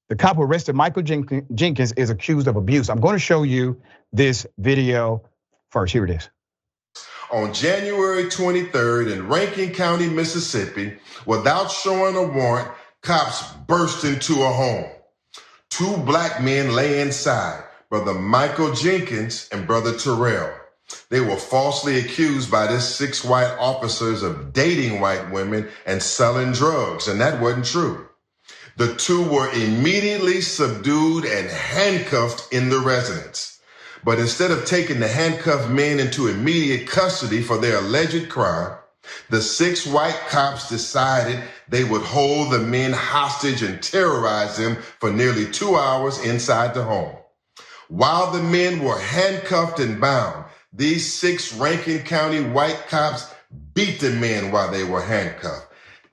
The cop who arrested Michael Jenkins is accused of abuse. I'm going to show you this video first. Here it is. On January 23rd in Rankin County, Mississippi, without showing a warrant, cops burst into a home. Two black men lay inside, Brother Michael Jenkins and Brother Terrell. They were falsely accused by these 6 white officers of dating white women and selling drugs, and that wasn't true. The two were immediately subdued and handcuffed in the residence. But instead of taking the handcuffed men into immediate custody for their alleged crime, the 6 white cops decided they would hold the men hostage and terrorize them for nearly 2 hours inside the home. While the men were handcuffed and bound, these 6 Rankin County white cops beat the men while they were handcuffed,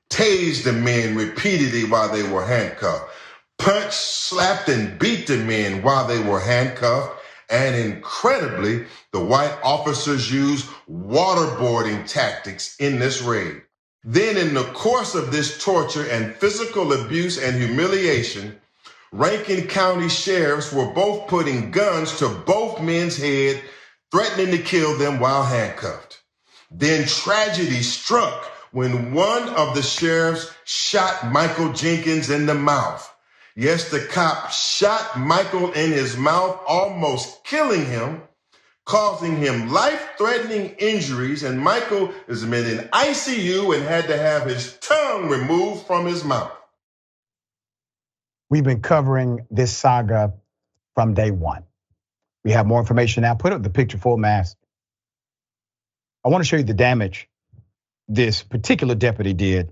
tased the men repeatedly while they were handcuffed, punched, slapped, and beat the men while they were handcuffed, and incredibly, the white officers used waterboarding tactics in this raid. Then in the course of this torture and physical abuse and humiliation, Rankin County sheriffs were both putting guns to both men's heads, threatening to kill them while handcuffed. Then tragedy struck when one of the sheriffs shot Michael Jenkins in the mouth. Yes, the cop shot Michael in his mouth, almost killing him, causing him life-threatening injuries, and Michael is in ICU and had to have his tongue removed from his mouth. We've been covering this saga from day one. We have more information now. Put up the picture full mask. I want to show you the damage this particular deputy did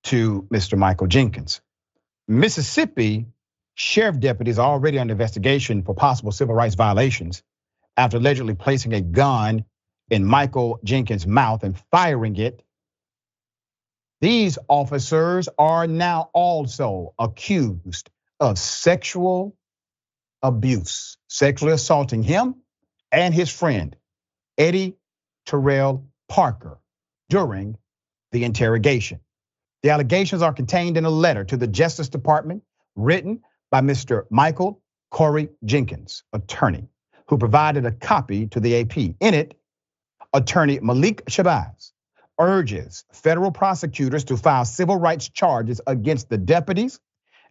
to Mr. Michael Jenkins. Mississippi sheriff deputies are already under investigation for possible civil rights violations after allegedly placing a gun in Michael Jenkins' mouth and firing it. These officers are now also accused of sexual abuse, sexually assaulting him and his friend, Eddie Terrell Parker, during the interrogation. The allegations are contained in a letter to the Justice Department written by Mr. Michael Corey Jenkins, attorney, who provided a copy to the AP. In it, attorney Malik Shabazz urges federal prosecutors to file civil rights charges against the deputies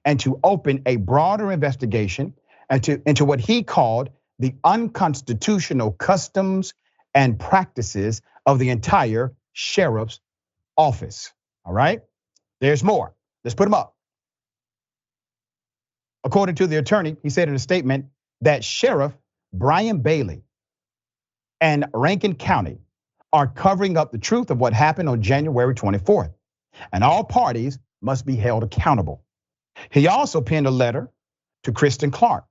and to open a broader investigation into what he called the unconstitutional customs and practices of the entire sheriff's office. All right, there's more. Let's put them up. According to the attorney, he said in a statement that Sheriff Brian Bailey and Rankin County are covering up the truth of what happened on January 24th, and all parties must be held accountable. He also penned a letter to Kristen Clark,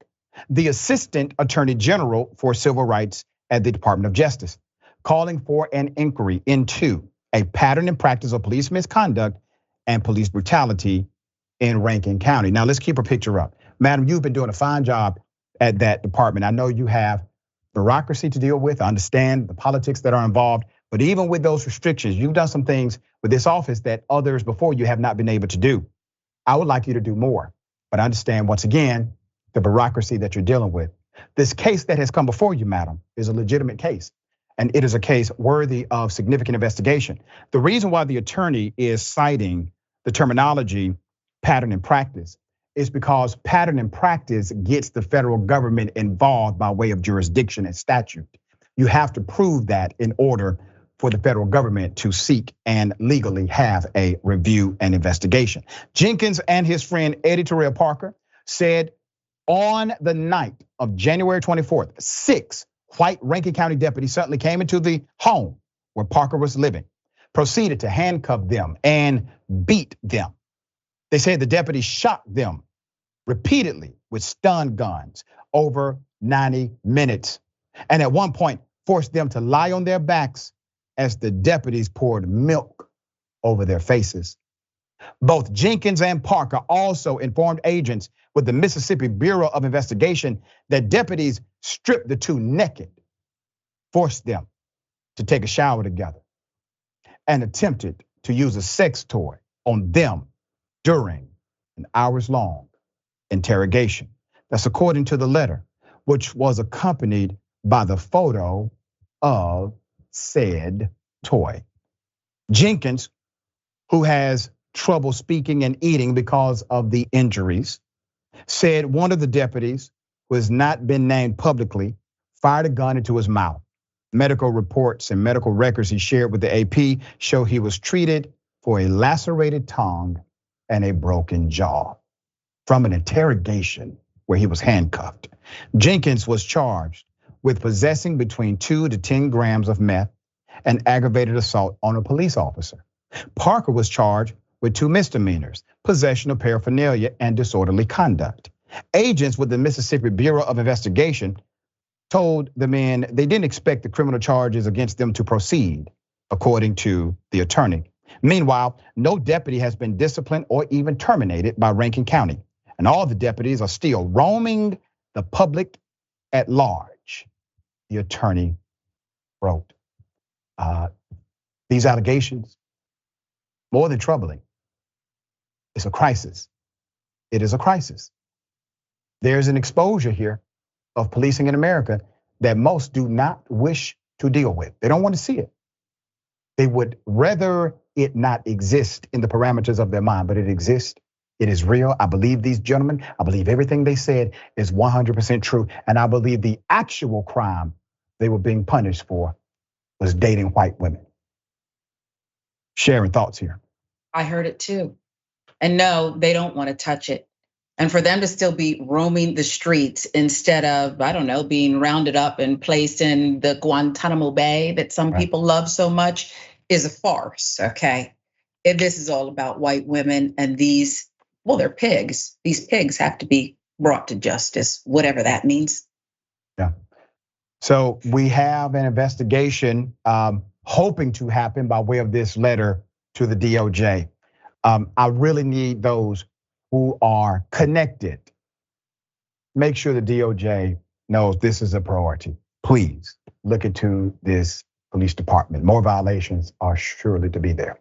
the Assistant Attorney General for Civil Rights at the Department of Justice, calling for an inquiry into a pattern and practice of police misconduct and police brutality in Rankin County. Now let's keep a picture up. Madam, you've been doing a fine job at that department. I know you have bureaucracy to deal with. I understand the politics that are involved, but even with those restrictions, you've done some things with this office that others before you have not been able to do. I would like you to do more, but I understand once again, the bureaucracy that you're dealing with. This case that has come before you, madam, is a legitimate case, and it is a case worthy of significant investigation. The reason why the attorney is citing the terminology pattern and practice is because pattern and practice gets the federal government involved by way of jurisdiction and statute. You have to prove that in order for the federal government to seek and legally have a review and investigation. Jenkins and his friend Eddie Terrell Parker said on the night of January 24th, 6 white Rankin County deputies suddenly came into the home where Parker was living, proceeded to handcuff them and beat them. They said the deputies shot them repeatedly with stun guns over 90 minutes. And at one point forced them to lie on their backs as the deputies poured milk over their faces. Both Jenkins and Parker also informed agents with the Mississippi Bureau of Investigation that deputies stripped the two naked, forced them to take a shower together, and attempted to use a sex toy on them during an hours-long interrogation. That's according to the letter, which was accompanied by the photo of said toy. Jenkins, who has trouble speaking and eating because of the injuries, said one of the deputies, who has not been named publicly, fired a gun into his mouth. Medical reports and medical records he shared with the AP show he was treated for a lacerated tongue and a broken jaw from an interrogation where he was handcuffed. Jenkins was charged with possessing between 2 to 10 grams of meth and aggravated assault on a police officer. Parker was charged with 2 misdemeanors, possession of paraphernalia and disorderly conduct. Agents with the Mississippi Bureau of Investigation told the men they didn't expect the criminal charges against them to proceed, according to the attorney. Meanwhile, no deputy has been disciplined or even terminated by Rankin County, and all the deputies are still roaming the public at large, the attorney wrote. These allegations, more than troubling, it's a crisis. It is a crisis. There's an exposure here of policing in America that most do not wish to deal with. They don't want to see it. They would rather it not exist in the parameters of their mind, but it exists. It is real. I believe these gentlemen. I believe everything they said is 100% true. And I believe the actual crime they were being punished for was dating white women. Sharon, thoughts here? I heard it too. And no, they don't want to touch it. And for them to still be roaming the streets instead of, I don't know, being rounded up and placed in the Guantanamo Bay that some people love so much is a farce, okay? If this is all about white women and these, well, they're pigs. These pigs have to be brought to justice, whatever that means. Yeah. So we have an investigation hoping to happen by way of this letter to the DOJ. I really need those who are connected. Make sure the DOJ knows this is a priority. Please look into this police department. More violations are surely to be there.